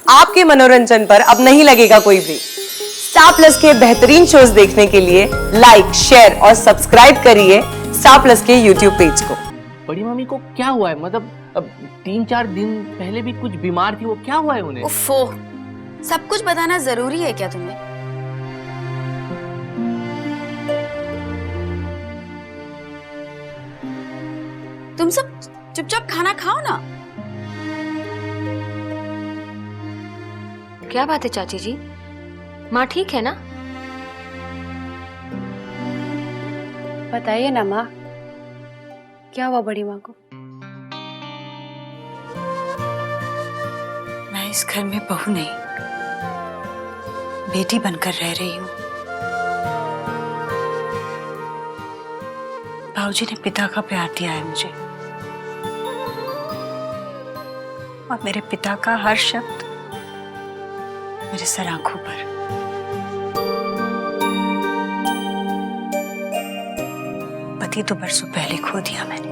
आपके मनोरंजन पर अब नहीं लगेगा कोई ब्रेक। स्टार प्लस के बेहतरीन शोज देखने के लिए लाइक, शेयर और सब्सक्राइब करिए स्टार प्लस के यूट्यूब पेज को। बड़ी मम्मी को क्या हुआ है? मतलब अब 3-4 दिन पहले भी कुछ बीमार थी, वो क्या हुआ है उन्हें? उफ़ो, सब कुछ बताना जरूरी है क्या तुम्हें? तुम सब चुपचाप खाना खाओ ना। क्या बात है चाची जी, माँ ठीक है ना? बताइए ना माँ, क्या हुआ बड़ी माँ को? मैं इस घर में बहू नहीं, बेटी बनकर रह रही हूँ। बाबूजी ने पिता का प्यार दिया है मुझे, और मेरे पिता का हर शब्द मेरे सर आंखों पर। पति तो बरसों पहले खो दिया मैंने।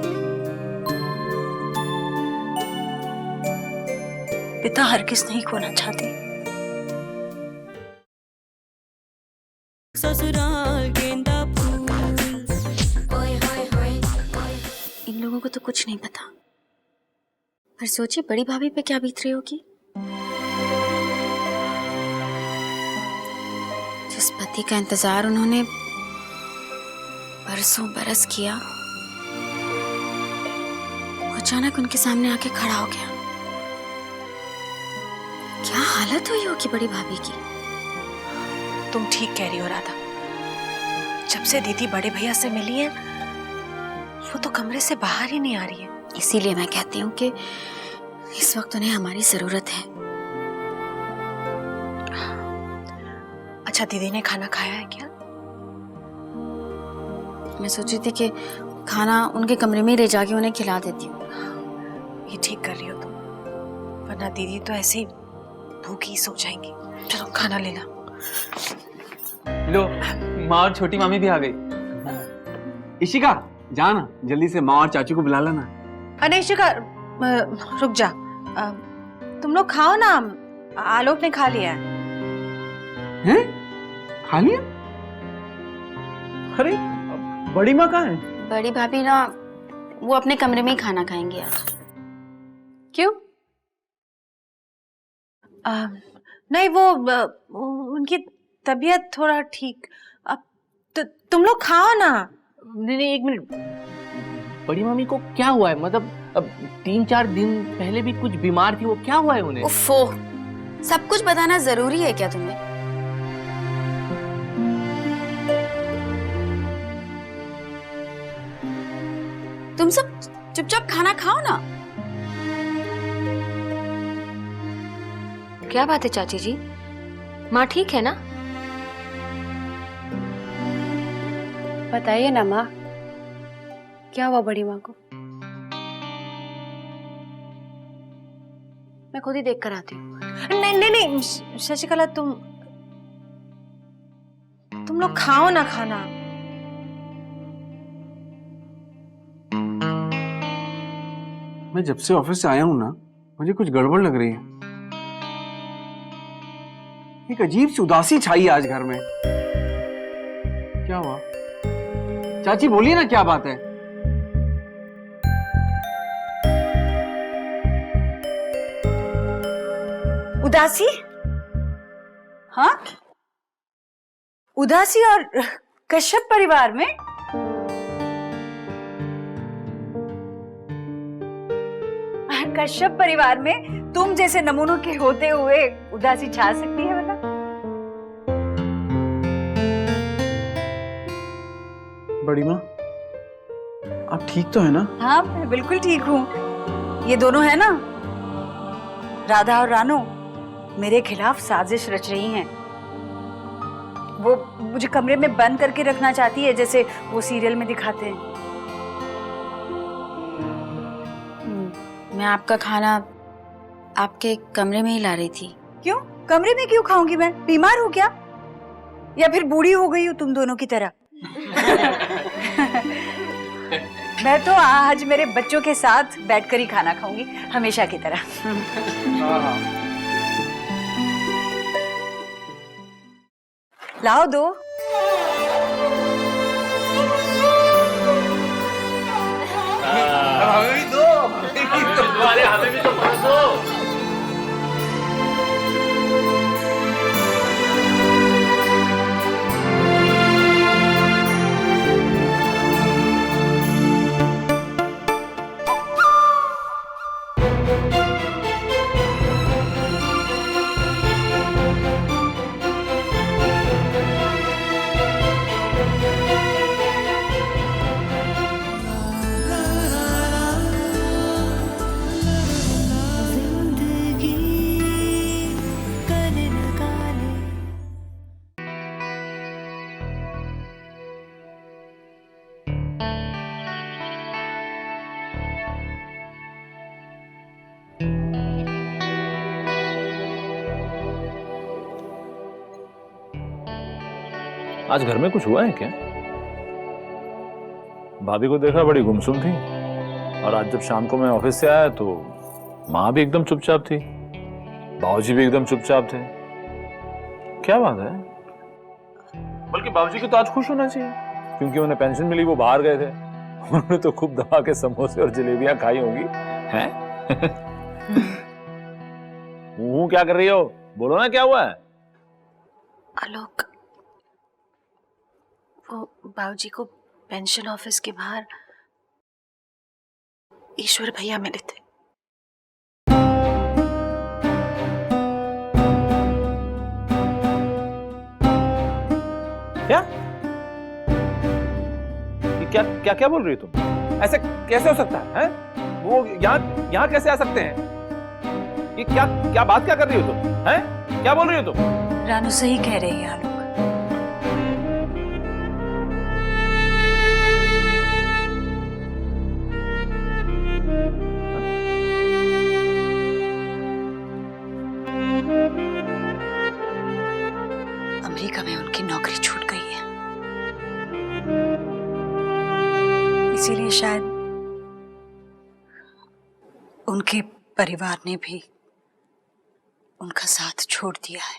पिता हर किस नहीं खोना चाहती। इन लोगों को तो कुछ नहीं पता, पर सोचिए बड़ी भाभी पे क्या बीत रही होगी। जिस पति का इंतजार उन्होंने बरसों बरस किया, वो अचानक उनके सामने आके खड़ा हो गया। क्या हालत हुई होगी बड़ी भाभी की। तुम ठीक कह रही हो राधा। जब से दीदी बड़े भैया से मिली है, वो तो कमरे से बाहर ही नहीं आ रही है। इसीलिए मैं कहती हूँ कि इस वक्त उन्हें हमारी जरूरत है। अच्छा, दीदी ने खाना खाया है क्या? मैं सोची थी कि खाना उनके कमरे में ही ले जाके उन्हें खिला देती हूँ। ये ठीक कर रही हो तुम, वरना दीदी तो ऐसे ही भूखी सो जाएंगी। चलो खाना लेना। लो, माँ और छोटी मामी भी आ गई। इशिका, जा ना, जल्दी से माँ और चाचू को बुला लेना। अरे इशिका, रुक जा। तुम लोग खाओ ना, आलोक ने खा लिया है। हैं? खा लिया? अरे, बड़ी माँ कहाँ है? बड़ी भाभी ना, वो अपने कमरे में ही खाना खाएंगी आज। क्यों? नहीं, वो उनकी तबीयत थोड़ा ठीक। अब तुम लोग खाओ ना। नहीं, एक मिनट। बड़ी मम्मी को क्या हुआ है? मतलब अब 3-4 दिन पहले भी कुछ बीमार थी, वो क्या हुआ है उन्हें? उफ़ो, सब कुछ बताना जरूरी है क्या तुम्हें? तुम सब चुपचाप खाना खाओ ना। क्या बात है चाची जी, माँ ठीक है ना? बताइए ना माँ, क्या हुआ बड़ी माँ को? मैं खुद ही देख कर आती हूँ। नहीं नहीं नहीं, शशिकला, तुम लोग खाओ ना खाना। मैं जब से ऑफिस से आया हूँ ना, मुझे कुछ गड़बड़ लग रही है। एक अजीब सी उदासी छाई है आज घर में। क्या हुआ? चाची बोलिए ना, क्या बात है? उदासी? हाँ, उदासी और कश्यप परिवार में? कश्यप परिवार में तुम जैसे नमूनों के होते हुए उदासी छा सकती है? बता। बड़ी माँ, आप ठीक तो है ना? हाँ, मैं बिल्कुल ठीक हूँ। ये दोनों है ना, राधा और रानो, मेरे खिलाफ साजिश रच रही हैं। वो मुझे कमरे में बंद करके रखना चाहती है, जैसे वो सीरियल में दिखाते हैं। मैं आपका खाना आपके कमरे में ही ला रही थी। क्यों? कमरे में क्यों खाऊंगी मैं? बीमार हूँ क्या? या फिर बूढ़ी हो गई हूँ तुम दोनों की तरह? मैं तो आज मेरे बच्चों के साथ बैठकर ही खाना खाऊंगी, हमेशा की तरह। लाओ दो। अरे हमें भी तो दो। आज घर में कुछ हुआ है क्या? भाभी को देखा बड़ी गुमसुम थी, और आज जब शाम को मैं ऑफिस से आया तो माँ भी एकदम चुपचाप थी, बाबूजी भी एकदम चुपचाप थे। क्या बात है? बल्कि बाबूजी को तो आज खुश होना चाहिए, क्योंकि उन्हें पेंशन मिली, वो बाहर गए थे। उन्होंने तो खूब दबा के समोसे और जलेबियां खाई होंगी, हैं? वो क्या कर रही हो? बोलो ना, क्या हुआ है? आलोक, वो बाबूजी को पेंशन ऑफिस के बाहर ईश्वर भैया मिले थे। क्या? ये क्या क्या बोल रही हो तुम? ऐसे कैसे हो सकता है? वो यहाँ कैसे आ सकते हैं? ये क्या बात क्या कर रही हो तुम? हैं? क्या बोल रही हो तुम? रानू सही कह रही है आलोक। अमेरिका में उनकी नौकरी छूट गई है, इसीलिए शायद उनके परिवार ने भी उनका साथ छोड़ दिया है,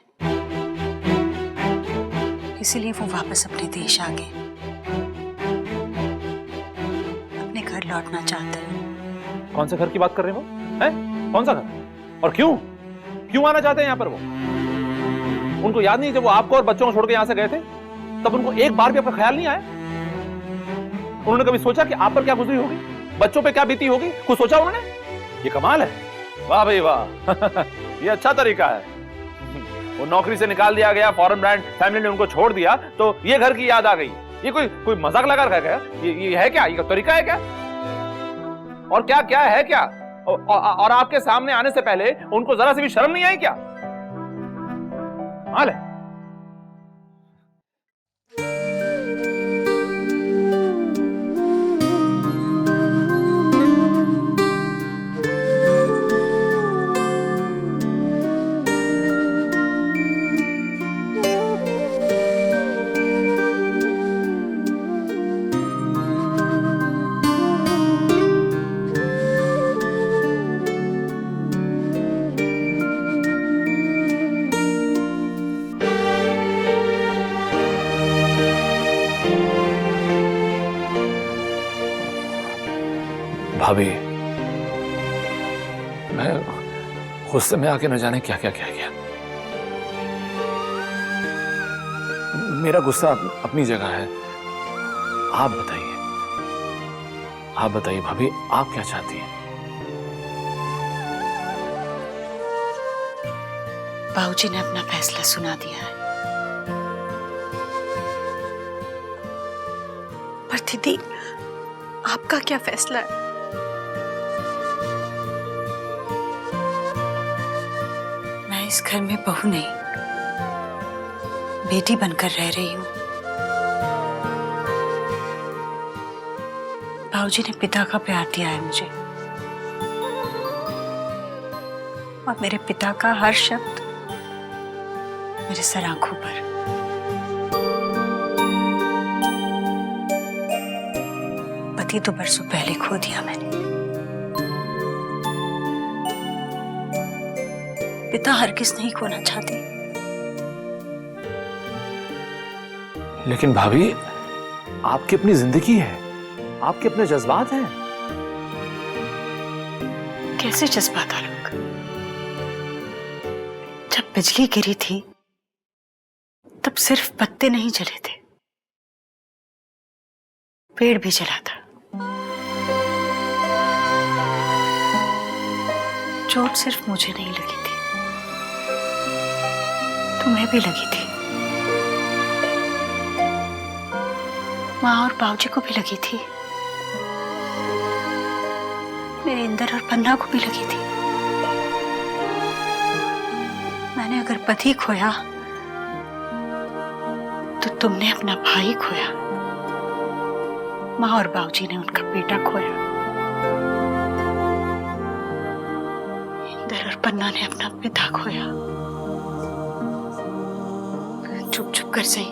इसीलिए वो वापस अपने देश आ गए, अपने घर लौटना चाहते हैं। कौन से घर की बात कर रहे हो? हैं? कौन सा घर? और क्यों आना चाहते हैं यहाँ पर वो? उनको याद नहीं जब वो आपको और बच्चों को छोड़ के यहाँ से गए थे, तब उनको एक बार भी अपना ख्याल नहीं आया? उन्होंने कभी सोचा कि आप पर क्या गुजरी होगी, बच्चों पे क्या बीती होगी? कुछ सोचा उन्होंने? ये कमाल है, वाह भाई वाह। ये अच्छा तरीका है। वो नौकरी से निकाल दिया गया, फॉरेन ब्रांड फैमिली ने उनको छोड़ दिया, तो ये घर की याद आ गई। ये कोई मजाक लगा रखा है? ये है क्या? ये तरीका है क्या? और क्या है क्या? और आपके सामने आने से पहले उनको जरा सी भी शर्म नहीं आई क्या? हाल है। भाभी, मैं गुस्से में आके न जाने क्या किया। मेरा गुस्सा अपनी जगह है। आप बताइए भाभी, आप क्या चाहती हैं? बाबूजी ने अपना फैसला सुना दिया है, पर दीदी आपका क्या फैसला है? मैं इस घर में बहू नहीं, बेटी बनकर रह रही हूं। बाबूजी ने पिता का प्यार दिया है मुझे, और मेरे पिता का हर शब्द मेरे सर आंखों पर। पति तो बरसों पहले खो दिया मैंने, पिता हरगिज़ नहीं खोना चाहती। लेकिन भाभी, आपकी अपनी जिंदगी है, आपके अपने जज्बात हैं। कैसे जज्बात आलोक? जब बिजली गिरी थी तब सिर्फ पत्ते नहीं जले थे, पेड़ भी जला था। चोट सिर्फ मुझे नहीं लगी थी, तुम्हें भी लगी थी, माँ और बाबूजी को भी लगी थी, मेरे इंदर और पन्ना को भी लगी थी। मैंने अगर पति खोया तो तुमने अपना भाई खोया, माँ और बाबूजी ने उनका बेटा खोया, इंदर और पन्ना ने अपना पिता खोया। चुप चुप कर सही,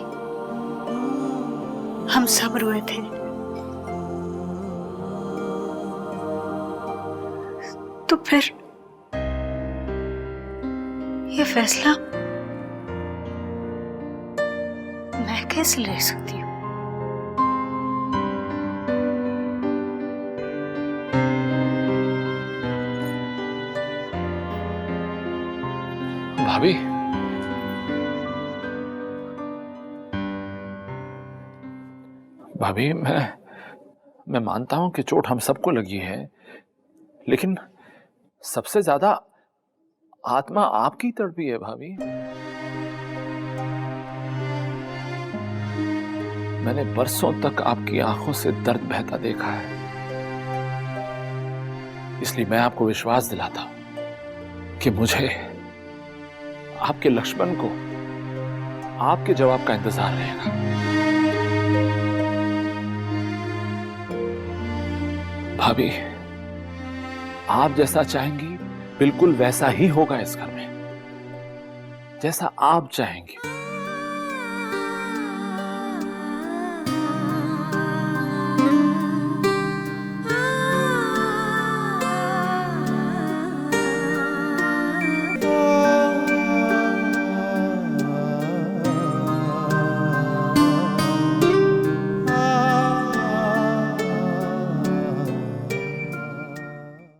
हम सब रोए थे। तो फिर ये फैसला मैं कैसे ले सकती हूँ? भाभी, भाभी, मैं मानता हूं कि चोट हम सबको लगी है, लेकिन सबसे ज्यादा आत्मा आपकी तड़पी है भाभी। मैंने बरसों तक आपकी आंखों से दर्द बहता देखा है, इसलिए मैं आपको विश्वास दिलाता हूं कि मुझे आपके लक्ष्मण को आपके जवाब का इंतजार रहेगा। भाभी, आप जैसा चाहेंगी बिल्कुल वैसा ही होगा इस घर में, जैसा आप चाहेंगी।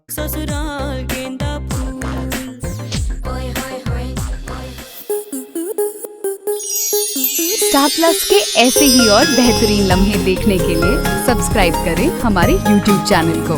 ससुराल गेंदा फूल। स्टार प्लस के ऐसे ही और बेहतरीन लम्हे देखने के लिए सब्सक्राइब करें हमारे YouTube चैनल को।